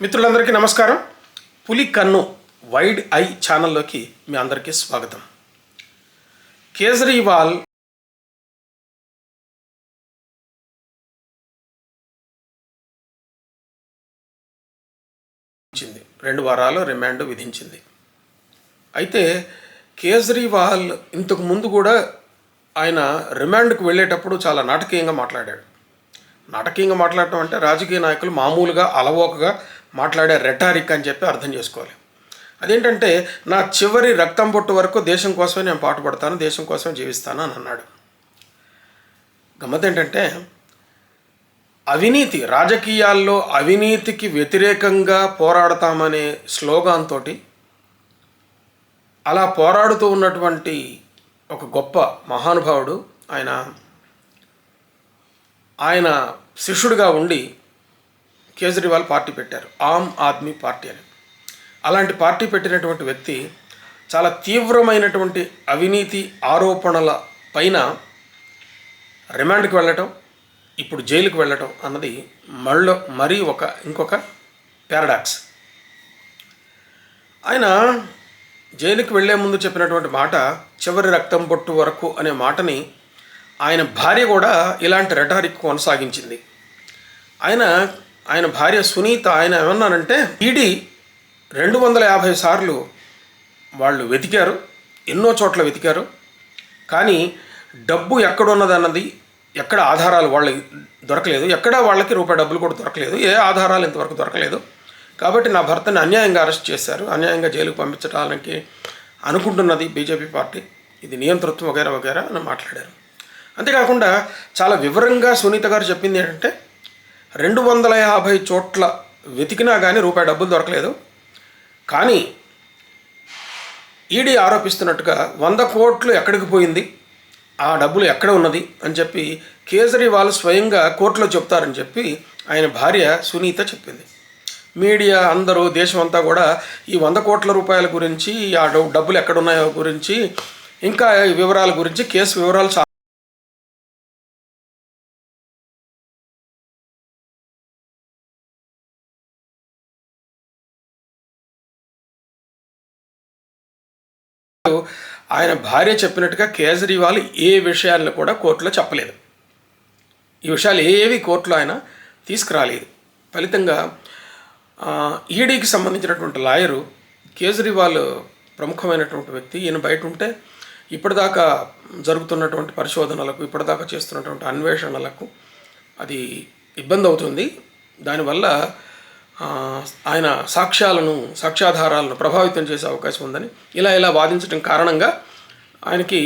మిత్రులందరికీ నమస్కారం. పులి కన్ను వైడ్ ఐ ఛానల్లోకి మీ అందరికీ స్వాగతం. కేజ్రీవాల్ విధించింది, 2 వారాలు రిమాండ్ విధించింది. అయితే కేజ్రీవాల్ ఇంతకు ముందు కూడా ఆయన రిమాండ్కు వెళ్ళేటప్పుడు చాలా నాటకీయంగా మాట్లాడాడు. నాటకీయంగా మాట్లాడటం అంటే రాజకీయ నాయకులు మామూలుగా అలవోకగా మాట్లాడే రెటారిక్ అని చెప్పి అర్థం చేసుకోవాలి. అదేంటంటే, నా చివరి రక్తం బొట్టు వరకు దేశం కోసమే నేను పాటుపడతాను, దేశం కోసమే జీవిస్తాను అని అన్నాడు. గమ్మత్ ఏంటంటే, అవినీతి రాజకీయాల్లో అవినీతికి వ్యతిరేకంగా పోరాడతామనే స్లోగాన్ తోటి అలా పోరాడుతూ ఉన్నటువంటి ఒక గొప్ప మహానుభావుడు ఆయన శిష్యుడిగా ఉండి కేజ్రీవాల్ పార్టీ పెట్టారు, ఆమ్ ఆద్మీ పార్టీ అని. అలాంటి పార్టీ పెట్టినటువంటి వ్యక్తి చాలా తీవ్రమైనటువంటి అవినీతి ఆరోపణల పైన రిమాండ్కి వెళ్ళటం, ఇప్పుడు జైలుకి వెళ్ళటం అన్నది మరీ ఇంకొక పారాడాక్స్. ఆయన జైలుకి వెళ్లే ముందు చెప్పినటువంటి మాట, చివరి రక్తం బొట్టు వరకు అనే మాటని ఆయన భార్య కూడా ఇలాంటి రెటారిక్ కొనసాగించింది. ఆయన భార్య సునీత ఆయన ఏమన్నానంటే, ఈడీ 250 సార్లు వాళ్ళు వెతికారు, ఎన్నో చోట్ల వెతికారు, కానీ డబ్బు ఎక్కడున్నదన్నది ఎక్కడ ఆధారాలు వాళ్ళకి దొరకలేదు, ఎక్కడ వాళ్ళకి రూపాయి డబ్బులు కూడా దొరకలేదు, ఏ ఆధారాలు ఇంతవరకు దొరకలేదు. కాబట్టి నా భర్తని అన్యాయంగా అరెస్ట్ చేశారు, అన్యాయంగా జైలుకు పంపించడానికి అనుకుంటున్నది బీజేపీ పార్టీ, ఇది నియంతృత్వం వగైరా వగైరా అని మాట్లాడారు. అంతేకాకుండా చాలా వివరంగా సునీత గారు చెప్పింది ఏంటంటే, 250 చోట్ల వెతికినా కానీ రూపాయి డబ్బులు దొరకలేదు, కానీ ఈడీ ఆరోపిస్తున్నట్టుగా 100 కోట్లు ఎక్కడికి పోయింది, ఆ డబ్బులు ఎక్కడ ఉన్నది అని చెప్పి కేజ్రీవాల్ స్వయంగా కోర్టులో చెప్తారని చెప్పి ఆయన భార్య సునీత చెప్పింది. మీడియా అందరూ దేశం అంతా కూడా ఈ 100 కోట్ల రూపాయల గురించి, ఆ డబ్బులు ఎక్కడున్నాయో గురించి, ఇంకా ఈ వివరాల గురించి, కేసు వివరాలు ఆయన భార్య చెప్పినట్టుగా కేజ్రీవాల్ ఏ విషయాలను కూడా కోర్టులో చెప్పలేదు. ఈ విషయాలు ఏవి కోర్టులో ఆయన తీసుకురాలేదు. ఫలితంగా ఈడీకి సంబంధించినటువంటి లాయరు, కేజ్రీవాల్ ప్రముఖమైనటువంటి వ్యక్తి, ఈయన బయట ఉంటే ఇప్పటిదాకా జరుగుతున్నటువంటి పరిశోధనలకు, ఇప్పటిదాకా చేస్తున్నటువంటి అన్వేషణలకు ఇబ్బంది అవుతుంది. దానివల్ల ఆయన సాక్ష్యాధారాలను ప్రభావితం చేసే అవకాశం ఉందని ఇలా వాదించడం కారణంగా ఆయనకి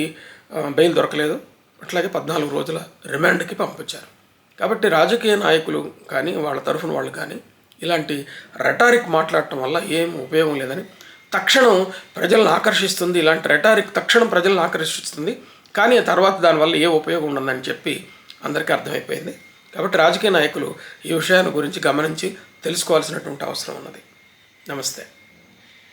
బెయిల్ దొరకలేదు. అట్లాగే 14 రోజుల రిమాండ్కి పంపించారు. కాబట్టి రాజకీయ నాయకులు కానీ, వాళ్ళ తరఫున వాళ్ళు కానీ ఇలాంటి రెటారిక్ మాట్లాడటం వల్ల ఏం ఉపయోగం లేదని, తక్షణం ప్రజలను ఆకర్షిస్తుంది, ఇలాంటి రెటారిక్ తక్షణం ప్రజలను ఆకర్షిస్తుంది, కానీ తర్వాత దానివల్ల ఏ ఉపయోగం ఉండదని చెప్పి అందరికీ అర్థమైపోయింది. కాబట్టి రాజకీయ నాయకులు ఈ విషయాన్ని గురించి గమనించి తెలుసుకోవాల్సినటువంటి అవసరం ఉన్నది. నమస్తే.